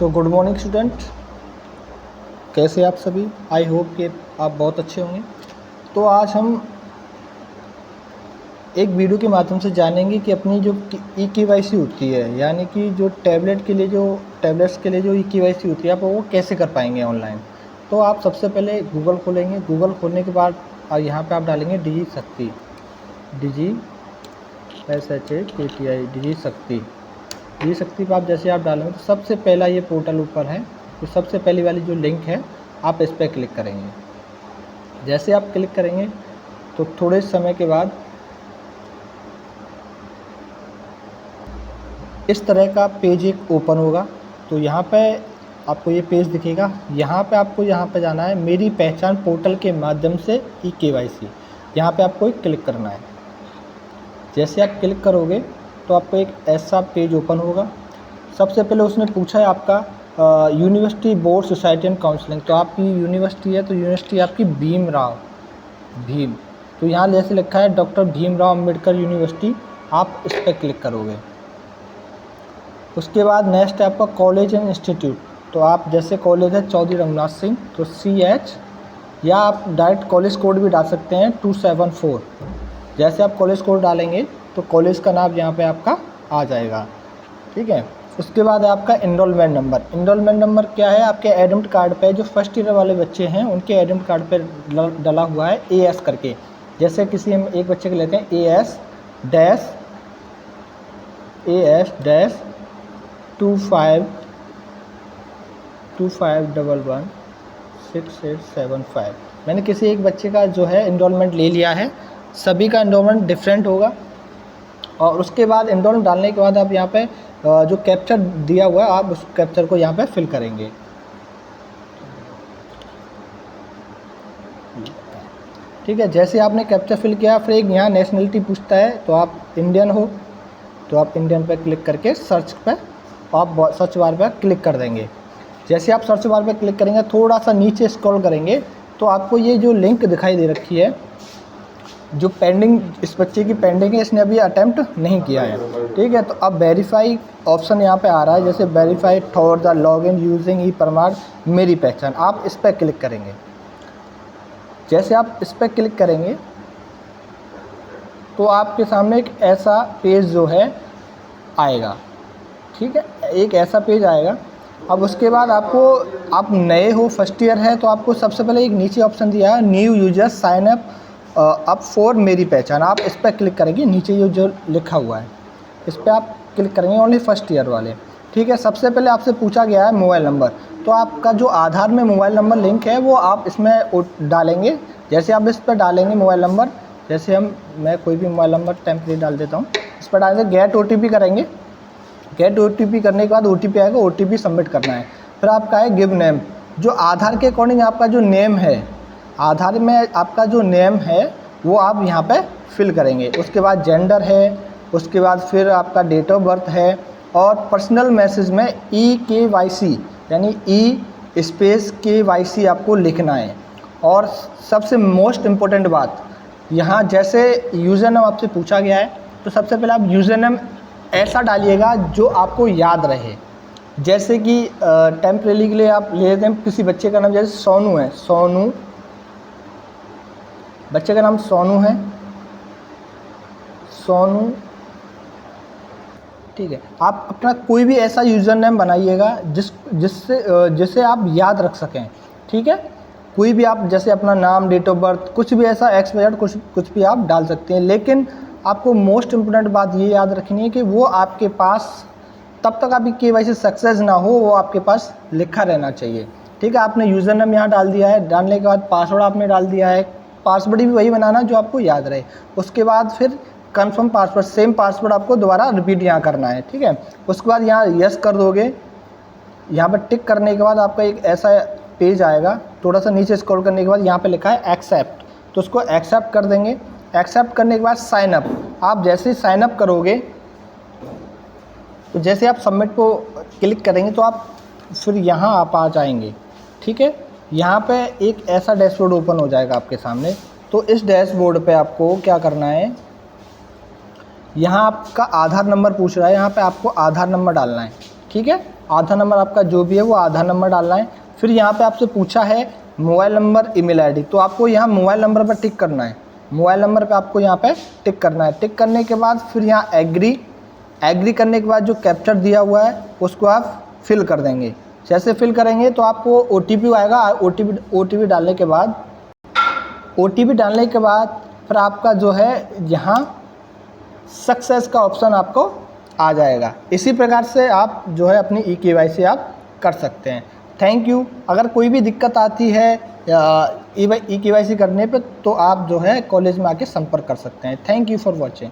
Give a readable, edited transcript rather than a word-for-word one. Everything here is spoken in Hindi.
सो गुड मॉर्निंग स्टूडेंट, कैसे आप सभी। आई होप कि आप बहुत अच्छे होंगे। तो आज हम एक वीडियो के माध्यम से जानेंगे कि अपनी जो ई-केवाईसी होती है, यानी कि जो टैबलेट्स के लिए जो ई-केवाईसी होती है, आप वो कैसे कर पाएंगे ऑनलाइन। तो आप सबसे पहले गूगल खोलेंगे। गूगल खोलने के बाद यहाँ पे आप डालेंगे डिजी शक्ति, डिजी शक्ति पर आप जैसे आप डालेंगे तो सबसे पहला ये पोर्टल ऊपर है, तो सबसे पहली वाली जो लिंक है आप इस पर क्लिक करेंगे। जैसे आप क्लिक करेंगे तो थोड़े समय के बाद इस तरह का पेज एक ओपन होगा। तो यहाँ पे आपको ये पेज दिखेगा। यहाँ पे आपको जाना है मेरी पहचान पोर्टल के माध्यम से ई-केवाईसी, यहाँ पे आपको क्लिक करना है। जैसे आप क्लिक करोगे तो आपको एक ऐसा पेज ओपन होगा। सबसे पहले उसने पूछा है आपका university board society and counselling. तो आपकी यूनिवर्सिटी है, तो यूनिवर्सिटी आपकी भीम। तो यहाँ जैसे लिखा है डॉक्टर भीमराव अंबेडकर यूनिवर्सिटी, आप इस पर क्लिक करोगे। उसके बाद नेक्स्ट है आपका कॉलेज एंड इंस्टीट्यूट। तो आप जैसे कॉलेज है चौधरी रघुनाथ सिंह, तो CH, या आप डायरेक्ट कॉलेज कोड भी डाल सकते हैं 274। जैसे आप कॉलेज कोड डालेंगे तो कॉलेज का नाम यहाँ पे आपका आ जाएगा, ठीक है। उसके बाद है आपका एनरोलमेंट नंबर। एनरोलमेंट नंबर क्या है, आपके एडमिट कार्ड पे जो फर्स्ट ईयर वाले बच्चे हैं उनके एडमिट कार्ड पे डला हुआ है AS करके। जैसे किसी हम एक बच्चे के लेते हैं AS 25116875। मैंने किसी एक बच्चे का जो है एनरोलमेंट ले लिया है। सभी का एनरोलमेंट डिफरेंट होगा। और उसके बाद एनरोलमेंट डालने के बाद आप यहाँ पे जो कैप्चर दिया हुआ है आप उस कैप्चर को यहाँ पे फिल करेंगे, ठीक है। जैसे आपने कैप्चर फिल किया, फिर एक यहाँ नेशनलिटी पूछता है, तो आप इंडियन हो तो आप इंडियन पे क्लिक करके सर्च पे आप सर्च बार पे क्लिक कर देंगे। जैसे आप सर्च बार पे क्लिक करेंगे, थोड़ा सा नीचे स्क्रॉल करेंगे तो आपको ये जो लिंक दिखाई दे रखी है, जो पेंडिंग, इस बच्चे की पेंडिंग है, इसने अभी अटेम्प्ट नहीं किया है, ठीक है। तो अब वेरीफाई ऑप्शन यहाँ पे आ रहा है, जैसे verify for the login using e प्रमाण मेरी पहचान, आप इस पर क्लिक करेंगे। जैसे आप इस पर क्लिक करेंगे तो आपके सामने एक ऐसा पेज जो है आएगा, ठीक है, एक ऐसा पेज आएगा। अब उसके बाद आप नए हो, फर्स्ट ईयर है, तो आपको सबसे पहले एक नीचे ऑप्शन दिया है new user sign up for Meri Pehchan, आप इस पर क्लिक करेंगे। नीचे ये जो लिखा हुआ है इस पर आप क्लिक करेंगे, ओनली फर्स्ट ईयर वाले, ठीक है। सबसे पहले आपसे पूछा गया है मोबाइल नंबर, तो आपका जो आधार में मोबाइल नंबर लिंक है वो आप इसमें डालेंगे। जैसे आप इस पर डालेंगे मोबाइल नंबर, जैसे मैं कोई भी मोबाइल नंबर टेम्परेरी डाल देता हूँ, इस पर डालेंगे, गेट OTP करेंगे। गेट OTP करने के बाद OTP आएगा, OTP सबमिट करना है। फिर आपका है गिव नेम, जो आधार के अकॉर्डिंग आपका जो नेम है, आधार में आपका जो नेम है वो आप यहाँ पे फिल करेंगे। उसके बाद जेंडर है, उसके बाद फिर आपका डेट ऑफ बर्थ है, और पर्सनल मैसेज में E-KYC यानी E-KYC आपको लिखना है। और सबसे मोस्ट इम्पोर्टेंट बात, यहाँ जैसे यूज़र नेम आपसे पूछा गया है, तो सबसे पहले आप यूज़र नेम ऐसा डालिएगा जो आपको याद रहे। जैसे कि टेम्परेरी के लिए आप ले लेते हैं किसी बच्चे का नाम, जैसे सोनू है, सोनू, बच्चे का नाम सोनू है, सोनू, ठीक है। आप अपना कोई भी ऐसा यूज़र नेम बनाइएगा जिससे आप याद रख सकें, ठीक है। कोई भी आप जैसे अपना नाम, डेट ऑफ बर्थ, कुछ भी ऐसा XYZ कुछ भी आप डाल सकते हैं। लेकिन आपको मोस्ट इम्पोर्टेंट बात ये याद रखनी है कि वो आपके पास तब तक आपकी KYC सक्सेस ना हो, वो आपके पास लिखा रहना चाहिए, ठीक है। आपने यूज़र नेम यहाँ डाल दिया है, डालने के बाद पासवर्ड आपने डाल दिया है, पासवर्ड भी वही बनाना जो आपको याद रहे। उसके बाद फिर कंफर्म पासवर्ड, सेम पासवर्ड आपको दोबारा रिपीट यहाँ करना है, ठीक है। उसके बाद यहाँ यस कर दोगे। यहाँ पर टिक करने के बाद आपका एक ऐसा पेज आएगा, थोड़ा सा नीचे स्क्रॉल करने के बाद यहाँ पे लिखा है एक्सेप्ट, तो उसको एक्सेप्ट कर देंगे। एक्सेप्ट करने के बाद साइन अप, आप जैसे ही साइन अप करोगे तो जैसे आप सबमिट को क्लिक करेंगे तो आप फिर यहाँ आप आ जाएंगे, ठीक है। यहाँ पे एक ऐसा डैशबोर्ड ओपन हो जाएगा आपके सामने। तो इस डैशबोर्ड पे आपको क्या करना है, यहाँ आपका आधार नंबर पूछ रहा है, यहाँ पे आपको आधार नंबर डालना है, ठीक है। आधार नंबर आपका जो भी है वो आधार नंबर डालना है। फिर यहाँ पे आपसे पूछा है मोबाइल नंबर, ईमेल आईडी, तो आपको यहाँ मोबाइल नंबर पर टिक करना है। मोबाइल नंबर पे आपको यहाँ पे टिक करना है। टिक करने के बाद फिर यहाँ एग्री करने के बाद जो कैप्चर दिया हुआ है उसको आप फिल कर देंगे। जैसे फिल करेंगे तो आपको OTP आएगा। OTP डालने के बाद फिर आपका जो है यहाँ सक्सेस का ऑप्शन आपको आ जाएगा। इसी प्रकार से आप जो है अपनी eKYC आप कर सकते हैं। Thank you. अगर कोई भी दिक्कत आती है eKYC करने पे तो आप जो है कॉलेज में आके संपर्क कर सकते हैं। Thank you for watching.